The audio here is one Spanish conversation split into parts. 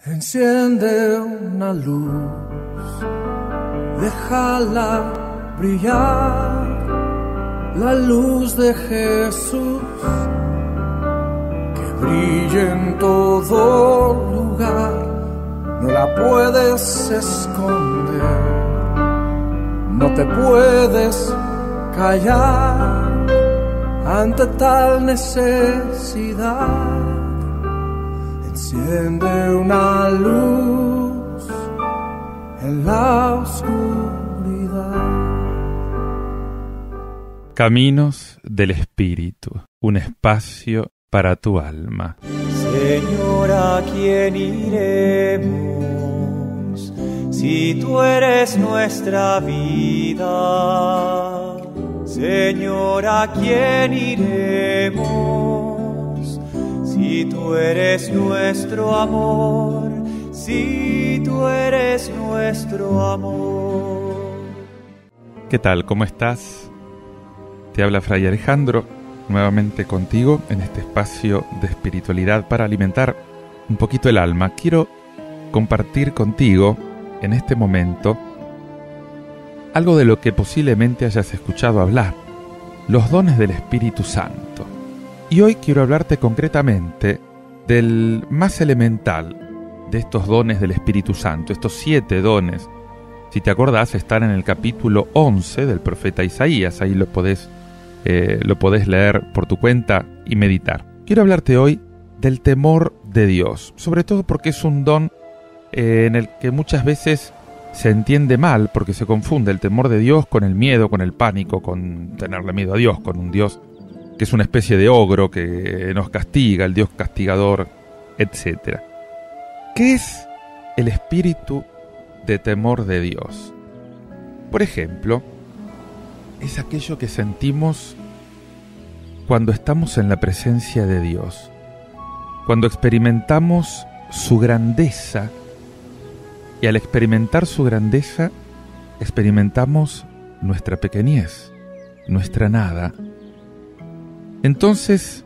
Enciende una luz, déjala brillar, la luz de Jesús, que brille en todo lugar, no la puedes esconder, no te puedes callar ante tal necesidad. Enciende una luz en la oscuridad. Caminos del Espíritu, un espacio para tu alma. Señor, ¿a quién iremos si tú eres nuestra vida? Señor, ¿a quién iremos si tú eres nuestro amor? Si tú eres nuestro amor. ¿Qué tal? ¿Cómo estás? Te habla Fray Alejandro, nuevamente contigo en este espacio de espiritualidad para alimentar un poquito el alma. Quiero compartir contigo en este momento algo de lo que posiblemente hayas escuchado hablar, los dones del Espíritu Santo. Y hoy quiero hablarte concretamente del más elemental de estos dones del Espíritu Santo, estos 7 dones. Si te acordás, están en el capítulo 11 del profeta Isaías, ahí lo podés leer por tu cuenta y meditar. Quiero hablarte hoy del temor de Dios, sobre todo porque es un don en el que muchas veces se entiende mal, porque se confunde el temor de Dios con el miedo, con el pánico, con tenerle miedo a Dios, con un Dios que es una especie de ogro que nos castiga, el Dios castigador, etc. ¿Qué es el espíritu de temor de Dios? Por ejemplo, es aquello que sentimos cuando estamos en la presencia de Dios, cuando experimentamos su grandeza, y al experimentar su grandeza, experimentamos nuestra pequeñez, nuestra nada. Entonces,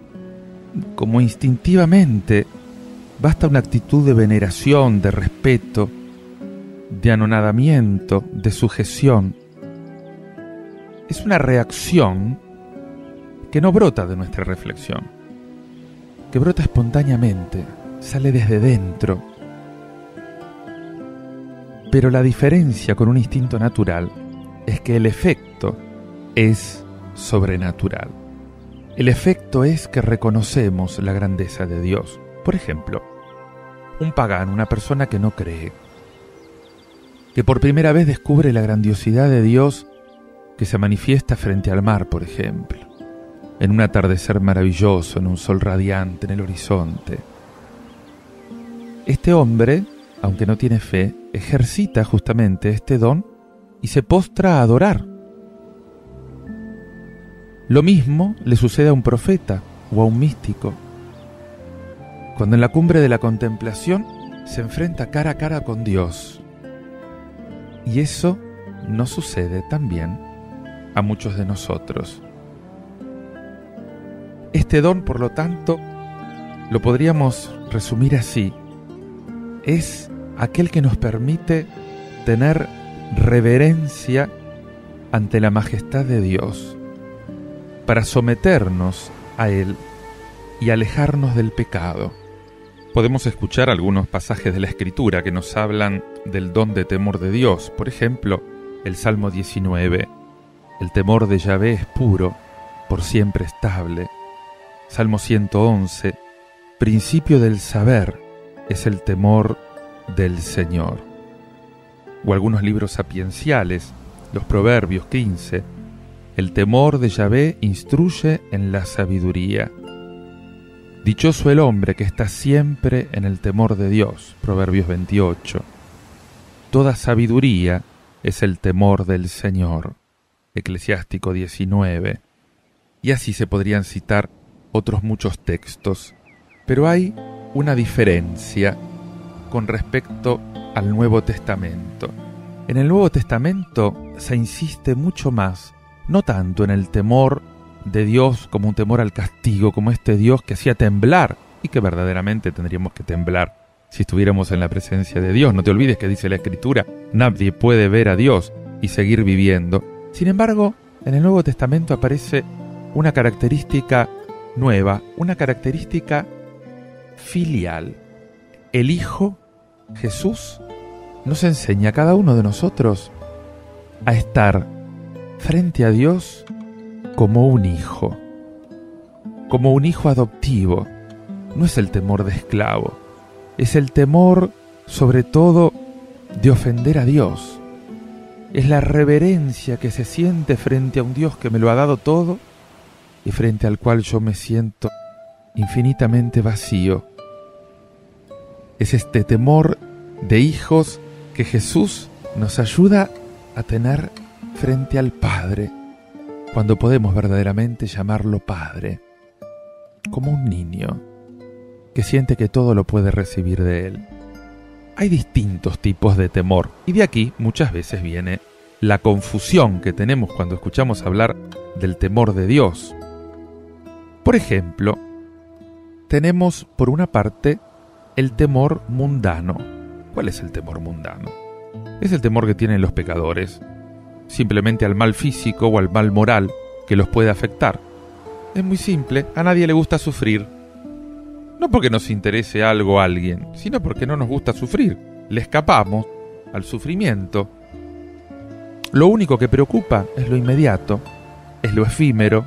como instintivamente, basta una actitud de veneración, de respeto, de anonadamiento, de sujeción. Es una reacción que no brota de nuestra reflexión, que brota espontáneamente, sale desde dentro. Pero la diferencia con un instinto natural es que el efecto es sobrenatural. El efecto es que reconocemos la grandeza de Dios. Por ejemplo, un pagano, una persona que no cree, que por primera vez descubre la grandiosidad de Dios que se manifiesta frente al mar, por ejemplo, en un atardecer maravilloso, en un sol radiante, en el horizonte. Este hombre, aunque no tiene fe, ejercita justamente este don y se postra a adorar. Lo mismo le sucede a un profeta o a un místico, cuando en la cumbre de la contemplación se enfrenta cara a cara con Dios. Y eso no sucede también a muchos de nosotros. Este don, por lo tanto, lo podríamos resumir así: es aquel que nos permite tener reverencia ante la majestad de Dios, para someternos a Él y alejarnos del pecado. Podemos escuchar algunos pasajes de la Escritura que nos hablan del don de temor de Dios. Por ejemplo, el Salmo 19, el temor de Yahvé es puro, por siempre estable. Salmo 111, principio del saber es el temor del Señor. O algunos libros sapienciales, los Proverbios 15, el temor de Yahvé instruye en la sabiduría. Dichoso el hombre que está siempre en el temor de Dios, Proverbios 28. Toda sabiduría es el temor del Señor, Eclesiástico 19. Y así se podrían citar otros muchos textos. Pero hay una diferencia con respecto al Nuevo Testamento. En el Nuevo Testamento se insiste mucho más, no tanto en el temor de Dios como un temor al castigo, como este Dios que hacía temblar, y que verdaderamente tendríamos que temblar si estuviéramos en la presencia de Dios. No te olvides que dice la Escritura, nadie puede ver a Dios y seguir viviendo. Sin embargo, en el Nuevo Testamento aparece una característica nueva, una característica filial. El Hijo, Jesús, nos enseña a cada uno de nosotros a estar frente a Dios como un hijo adoptivo. No es el temor de esclavo, es el temor sobre todo de ofender a Dios. Es la reverencia que se siente frente a un Dios que me lo ha dado todo y frente al cual yo me siento infinitamente vacío. Es este temor de hijos que Jesús nos ayuda a tener frente al Padre, cuando podemos verdaderamente llamarlo Padre, como un niño que siente que todo lo puede recibir de Él. Hay distintos tipos de temor, y de aquí muchas veces viene la confusión que tenemos cuando escuchamos hablar del temor de Dios. Por ejemplo, tenemos por una parte el temor mundano. ¿Cuál es el temor mundano? Es el temor que tienen los pecadores, simplemente al mal físico o al mal moral que los puede afectar. Es muy simple, a nadie le gusta sufrir. No porque nos interese algo o alguien, sino porque no nos gusta sufrir. Le escapamos al sufrimiento. Lo único que preocupa es lo inmediato, es lo efímero.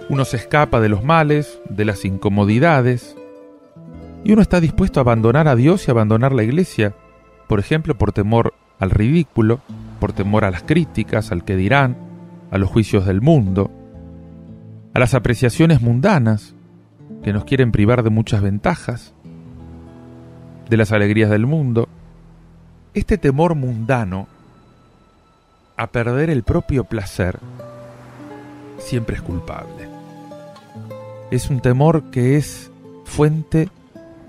Uno se escapa de los males, de las incomodidades, y uno está dispuesto a abandonar a Dios y abandonar la iglesia, por ejemplo, por temor al ridículo, por temor a las críticas, al que dirán, a los juicios del mundo, a las apreciaciones mundanas que nos quieren privar de muchas ventajas, de las alegrías del mundo. Este temor mundano a perder el propio placer siempre es culpable. Es un temor que es fuente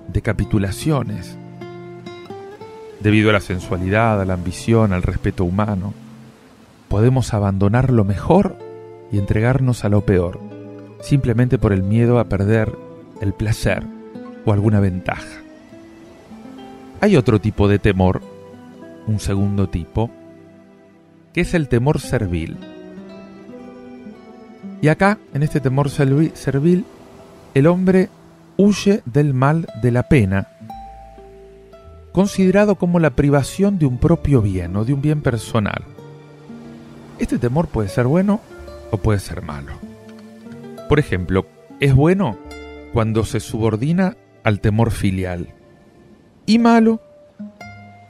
de capitulaciones, debido a la sensualidad, a la ambición, al respeto humano. Podemos abandonar lo mejor y entregarnos a lo peor, simplemente por el miedo a perder el placer o alguna ventaja. Hay otro tipo de temor, un segundo tipo, que es el temor servil. Y acá, en este temor servil, el hombre huye del mal de la pena, considerado como la privación de un propio bien o de un bien personal. Este temor puede ser bueno o puede ser malo. Por ejemplo, es bueno cuando se subordina al temor filial, y malo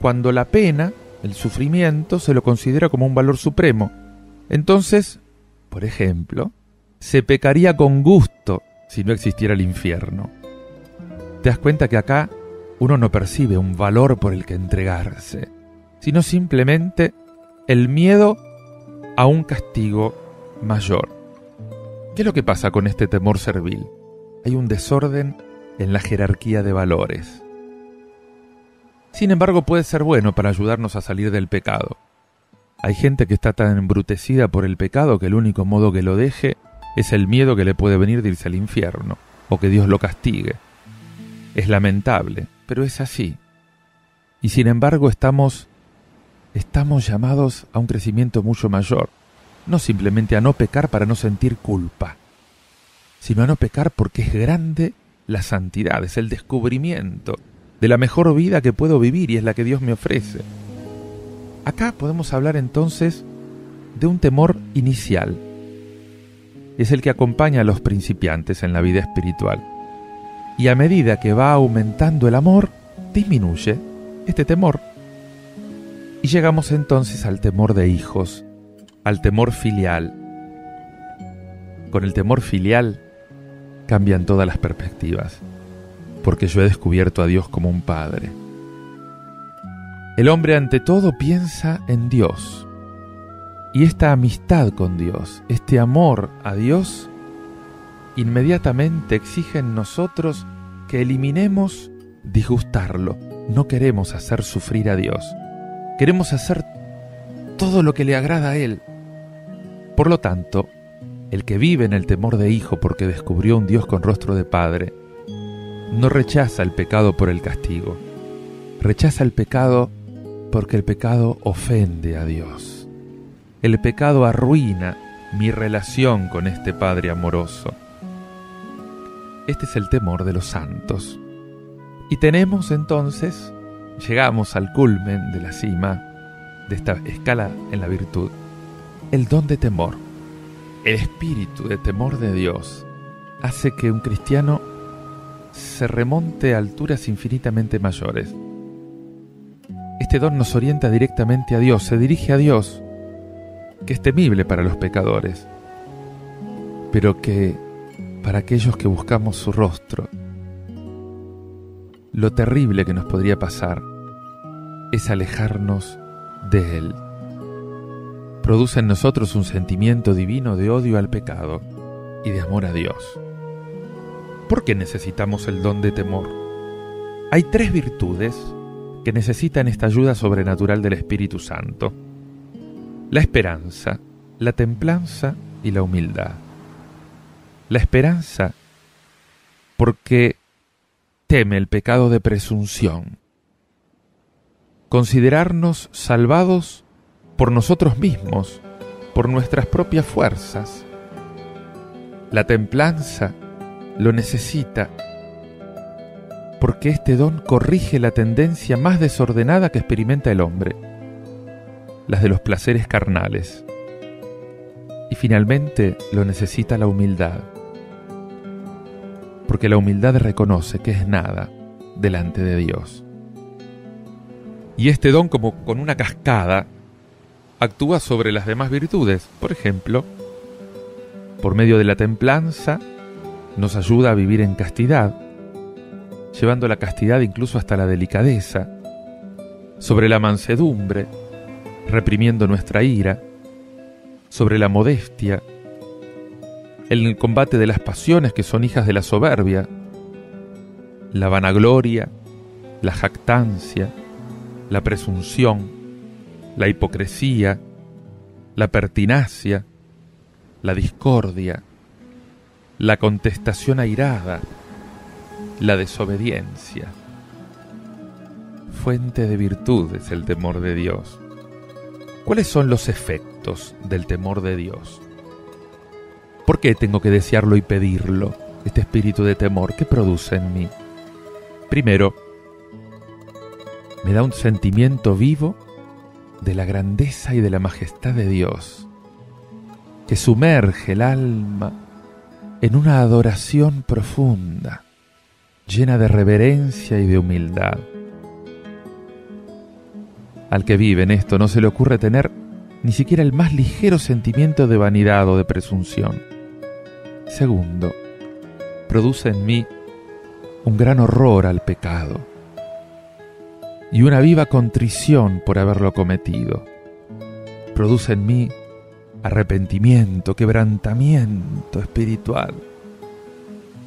cuando la pena, el sufrimiento, se lo considera como un valor supremo. Entonces, por ejemplo, se pecaría con gusto si no existiera el infierno. Te das cuenta que acá uno no percibe un valor por el que entregarse, sino simplemente el miedo a un castigo mayor. ¿Qué es lo que pasa con este temor servil? Hay un desorden en la jerarquía de valores. Sin embargo, puede ser bueno para ayudarnos a salir del pecado. Hay gente que está tan embrutecida por el pecado que el único modo que lo deje es el miedo que le puede venir de irse al infierno, o que Dios lo castigue. Es lamentable, pero es así. Y sin embargo estamos llamados a un crecimiento mucho mayor, no simplemente a no pecar para no sentir culpa, sino a no pecar porque es grande la santidad, es el descubrimiento de la mejor vida que puedo vivir y es la que Dios me ofrece. Acá podemos hablar entonces de un temor inicial. Es el que acompaña a los principiantes en la vida espiritual. Y a medida que va aumentando el amor, disminuye este temor. Y llegamos entonces al temor de hijos, al temor filial. Con el temor filial cambian todas las perspectivas, porque yo he descubierto a Dios como un padre. El hombre ante todo piensa en Dios, y esta amistad con Dios, este amor a Dios, inmediatamente exige en nosotros que eliminemos disgustarlo. No queremos hacer sufrir a Dios, queremos hacer todo lo que le agrada a Él. Por lo tanto, el que vive en el temor de hijo porque descubrió un Dios con rostro de padre, no rechaza el pecado por el castigo. Rechaza el pecado porque el pecado ofende a Dios. El pecado arruina mi relación con este Padre amoroso. Este es el temor de los santos. Y tenemos entonces, llegamos al culmen de la cima de esta escala en la virtud, el don de temor. El espíritu de temor de Dios hace que un cristiano se remonte a alturas infinitamente mayores. Este don nos orienta directamente a Dios, se dirige a Dios, que es temible para los pecadores, pero que para aquellos que buscamos su rostro, lo terrible que nos podría pasar es alejarnos de Él. Produce en nosotros un sentimiento divino de odio al pecado y de amor a Dios. ¿Por qué necesitamos el don de temor? Hay 3 virtudes que necesitan esta ayuda sobrenatural del Espíritu Santo: la esperanza, la templanza y la humildad. La esperanza, porque teme el pecado de presunción. Considerarnos salvados por nosotros mismos, por nuestras propias fuerzas. La templanza lo necesita porque este don corrige la tendencia más desordenada que experimenta el hombre, las de los placeres carnales. Y finalmente lo necesita la humildad, porque la humildad reconoce que es nada delante de Dios. Y este don, como con una cascada, actúa sobre las demás virtudes. Por ejemplo, por medio de la templanza, nos ayuda a vivir en castidad, llevando la castidad incluso hasta la delicadeza. Sobre la mansedumbre, reprimiendo nuestra ira. Sobre la modestia, en el combate de las pasiones que son hijas de la soberbia, la vanagloria, la jactancia, la presunción, la hipocresía, la pertinacia, la discordia, la contestación airada, la desobediencia. Fuente de virtud es el temor de Dios. ¿Cuáles son los efectos del temor de Dios? ¿Por qué tengo que desearlo y pedirlo? Este espíritu de temor, ¿qué produce en mí? Primero, me da un sentimiento vivo de la grandeza y de la majestad de Dios, que sumerge el alma en una adoración profunda, llena de reverencia y de humildad. Al que vive en esto no se le ocurre tener ni siquiera el más ligero sentimiento de vanidad o de presunción. Segundo, produce en mí un gran horror al pecado y una viva contrición por haberlo cometido. Produce en mí arrepentimiento, quebrantamiento espiritual.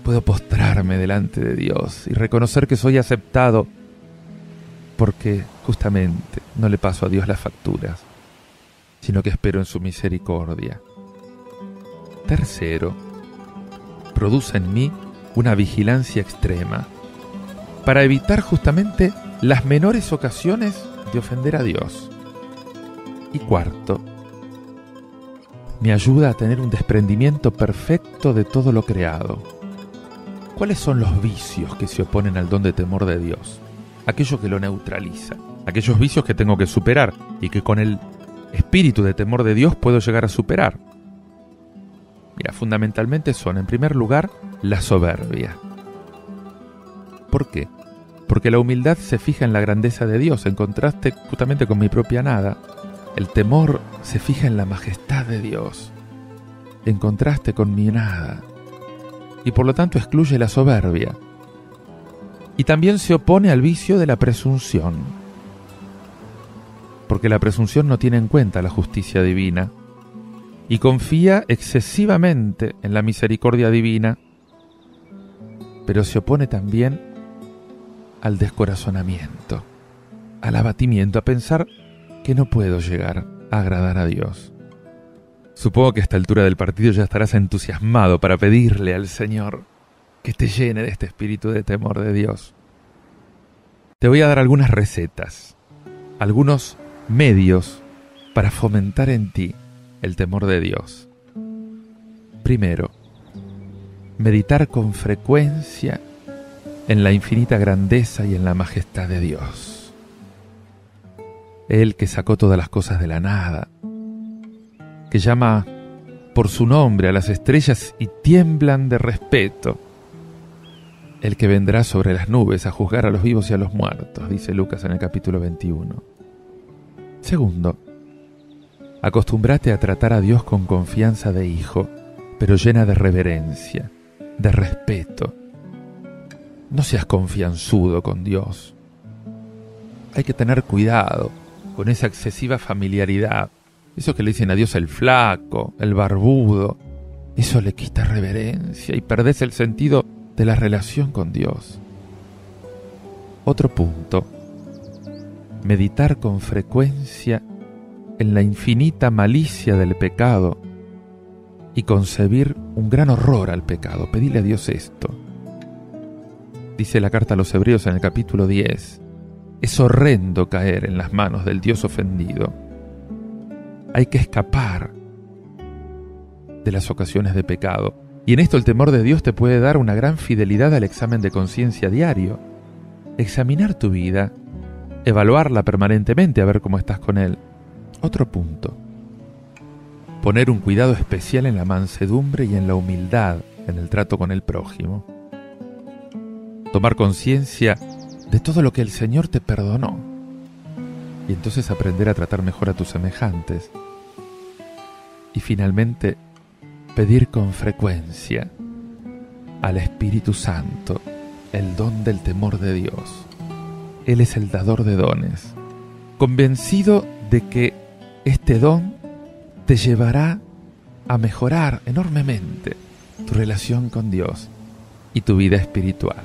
Puedo postrarme delante de Dios y reconocer que soy aceptado porque justamente no le paso a Dios las facturas, sino que espero en su misericordia. Tercero, produce en mí una vigilancia extrema para evitar justamente las menores ocasiones de ofender a Dios. Y cuarto, me ayuda a tener un desprendimiento perfecto de todo lo creado. ¿Cuáles son los vicios que se oponen al don de temor de Dios? Aquello que lo neutraliza, aquellos vicios que tengo que superar y que con el espíritu de temor de Dios puedo llegar a superar. Mira, fundamentalmente son, en primer lugar, la soberbia. ¿Por qué? Porque la humildad se fija en la grandeza de Dios, en contraste justamente con mi propia nada. El temor se fija en la majestad de Dios, en contraste con mi nada, y por lo tanto excluye la soberbia. Y también se opone al vicio de la presunción, porque la presunción no tiene en cuenta la justicia divina y confía excesivamente en la misericordia divina, pero se opone también al descorazonamiento, al abatimiento, a pensar que no puedo llegar a agradar a Dios. Supongo que a esta altura del partido ya estarás entusiasmado para pedirle al Señor que te llene de este espíritu de temor de Dios. Te voy a dar algunas recetas, algunos medios para fomentar en ti el temor de Dios. Primero, meditar con frecuencia en la infinita grandeza y en la majestad de Dios. Él que sacó todas las cosas de la nada, que llama por su nombre a las estrellas y tiemblan de respeto. El que vendrá sobre las nubes a juzgar a los vivos y a los muertos, dice Lucas en el capítulo 21. Segundo, acostúmbrate a tratar a Dios con confianza de hijo, pero llena de reverencia, de respeto. No seas confianzudo con Dios. Hay que tener cuidado con esa excesiva familiaridad. Eso que le dicen a Dios el flaco, el barbudo, eso le quita reverencia y perdés el sentido de la relación con Dios. Otro punto, meditar con frecuencia en la infinita malicia del pecado y concebir un gran horror al pecado. Pedile a Dios esto. Dice la carta a los Hebreos en el capítulo 10, es horrendo caer en las manos del Dios ofendido. Hay que escapar de las ocasiones de pecado. Y en esto el temor de Dios te puede dar una gran fidelidad al examen de conciencia diario. Examinar tu vida, evaluarla permanentemente a ver cómo estás con Él. Otro punto. Poner un cuidado especial en la mansedumbre y en la humildad en el trato con el prójimo. Tomar conciencia de todo lo que el Señor te perdonó. Y entonces aprender a tratar mejor a tus semejantes. Y finalmente, pedir con frecuencia al Espíritu Santo el don del temor de Dios. Él es el dador de dones, convencido de que este don te llevará a mejorar enormemente tu relación con Dios y tu vida espiritual.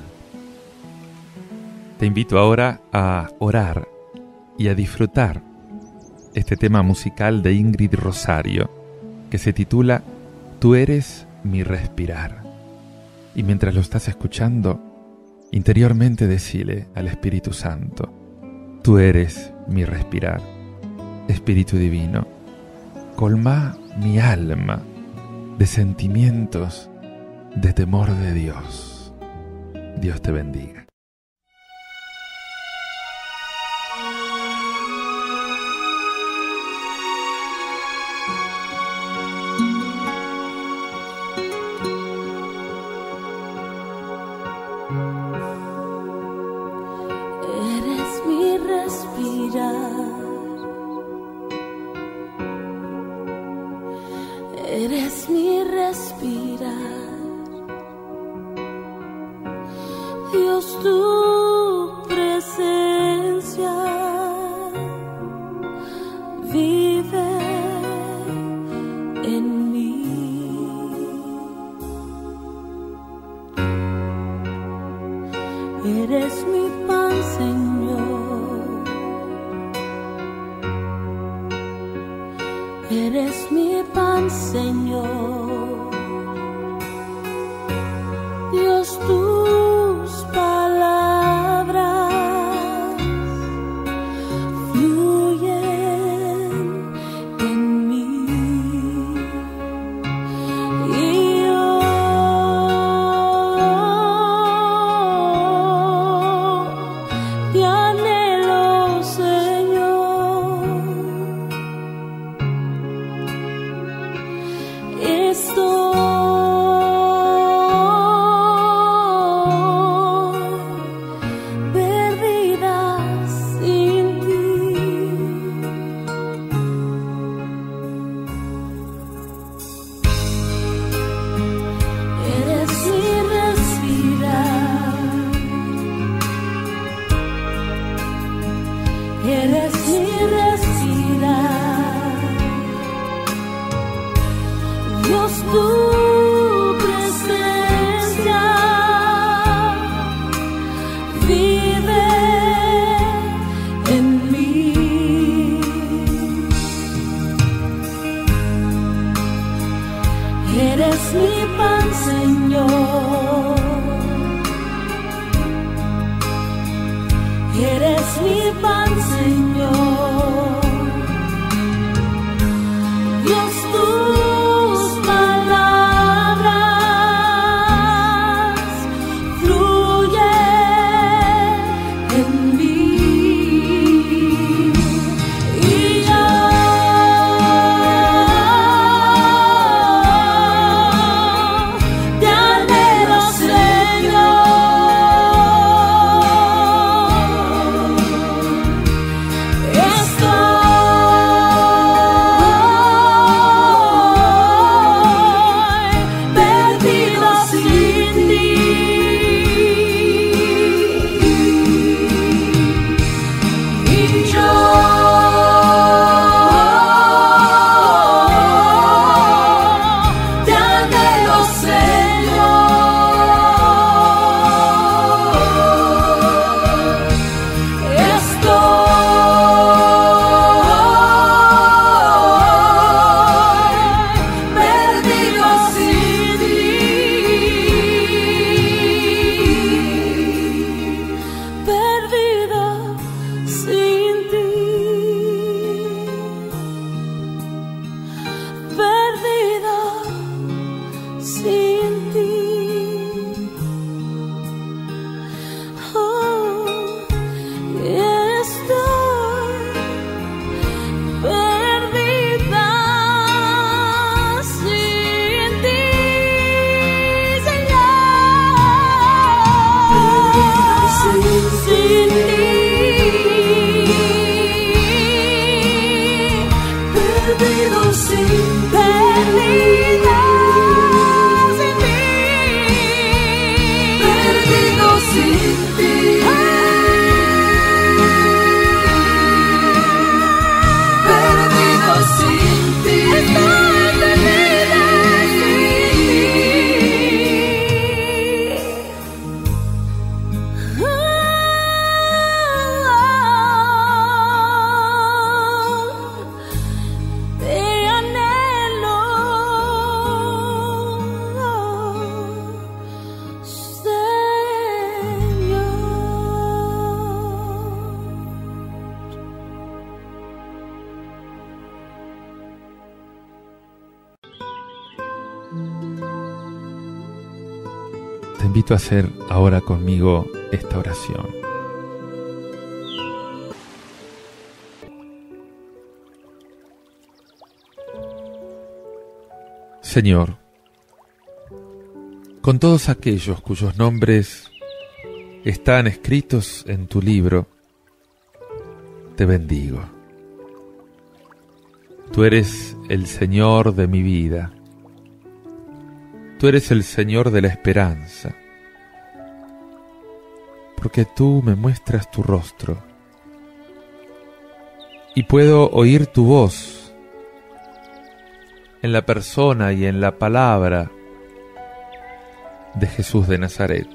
Te invito ahora a orar y a disfrutar este tema musical de Ingrid Rosario, que se titula Tú eres mi respirar. Y mientras lo estás escuchando, interiormente decile al Espíritu Santo, tú eres mi respirar. Espíritu Divino, colma mi alma de sentimientos de temor de Dios. Dios te bendiga. Eres mi respirar, eres mi respirar, Dios, tu presencia vive en mí. Eres mi pan, Señor. Eres mi pan, Señor. Dios, tus palabras fluyen en mí. Y yo te anhelo, Señor. Estoy perdida sin ti. Eres mi respirar, eres mi respirar. Dios, tu presencia vive en mí. Eres mi pan, Señor. te invito a hacer ahora conmigo esta oración. Señor, con todos aquellos cuyos nombres están escritos en tu libro, te bendigo. Tú eres el Señor de mi vida. Tú eres el Señor de la esperanza, porque tú me muestras tu rostro y puedo oír tu voz en la persona y en la palabra de Jesús de Nazaret,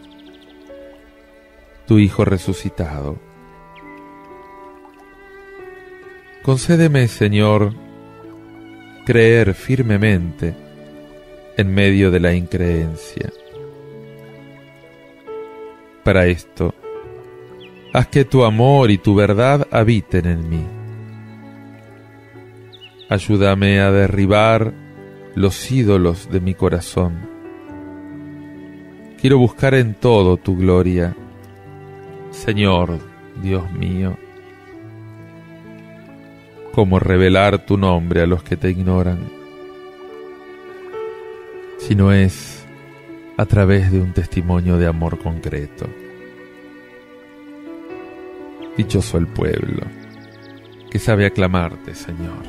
tu Hijo resucitado. Concédeme, Señor, creer firmemente en medio de la increencia. Para esto, haz que tu amor y tu verdad habiten en mí. Ayúdame a derribar los ídolos de mi corazón. Quiero buscar en todo tu gloria, Señor, Dios mío. ¿Cómo revelar tu nombre a los que te ignoran? Si no es a través de un testimonio de amor concreto. Dichoso el pueblo que sabe aclamarte, Señor.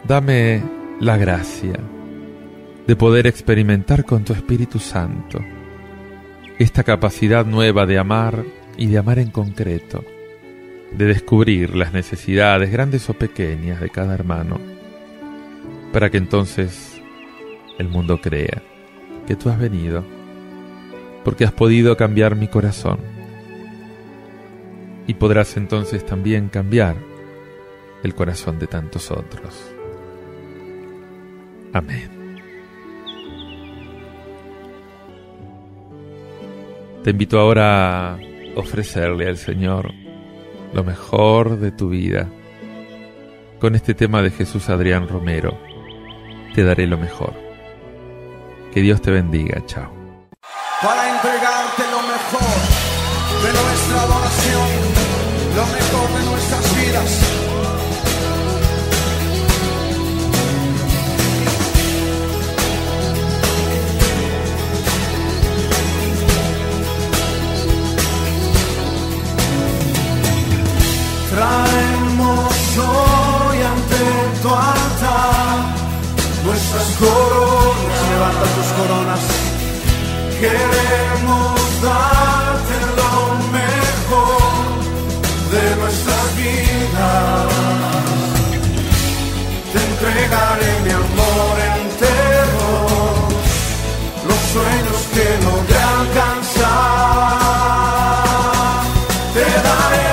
Dame la gracia de poder experimentar con tu Espíritu Santo esta capacidad nueva de amar y de amar en concreto, de descubrir las necesidades grandes o pequeñas de cada hermano, para que entonces el mundo crea que tú has venido, porque has podido cambiar mi corazón, y podrás entonces también cambiar el corazón de tantos otros. Amén. Te invito ahora a ofrecerle al Señor lo mejor de tu vida. Con este tema de Jesús Adrián Romero, te daré lo mejor. Que Dios te bendiga. Chao. Para entregarte lo mejor de nuestra adoración, lo mejor de nuestras vidas. Traemos hoy ante tu altar nuestras coronas. Levanta tus coronas. Queremos darte lo mejor de nuestras vidas. Te entregaré mi amor entero, los sueños que logré alcanzar. Te daré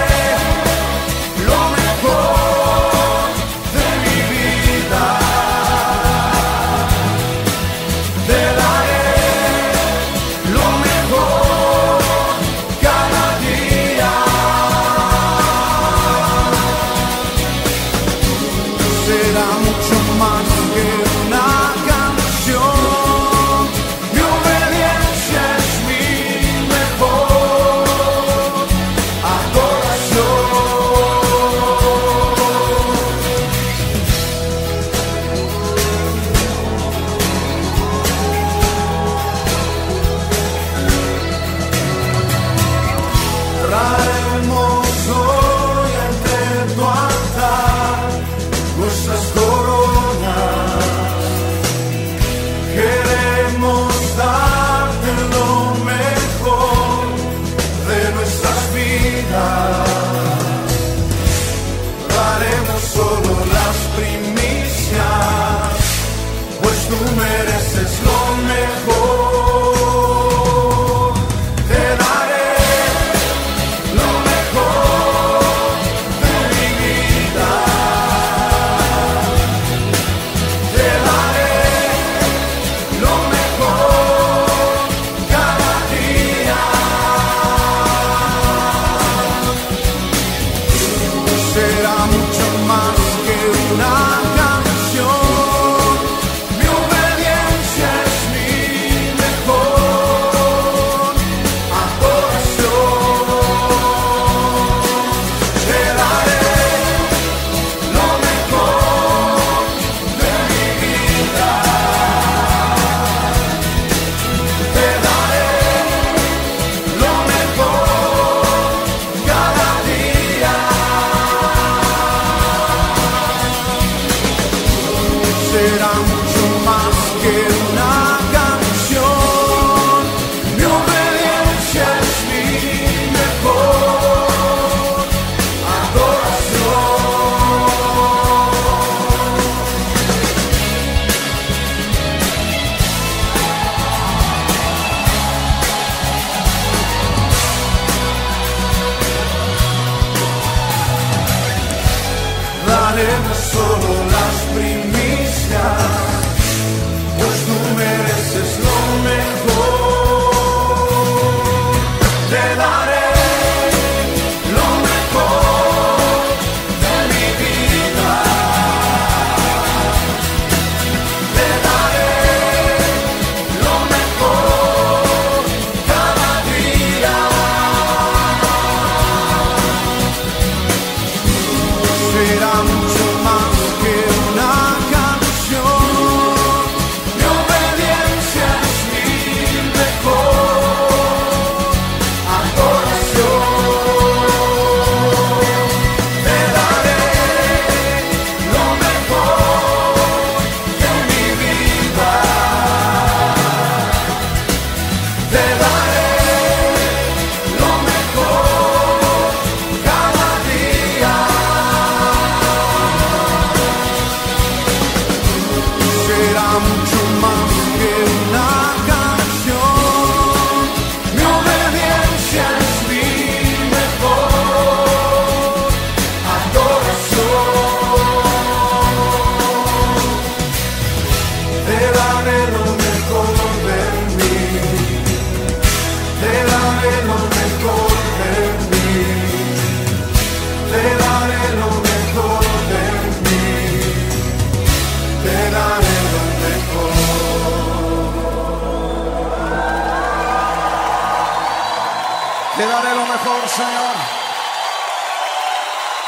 Te daré lo mejor, Señor,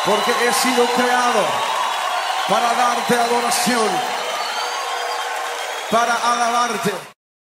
porque he sido creado para darte adoración, para alabarte.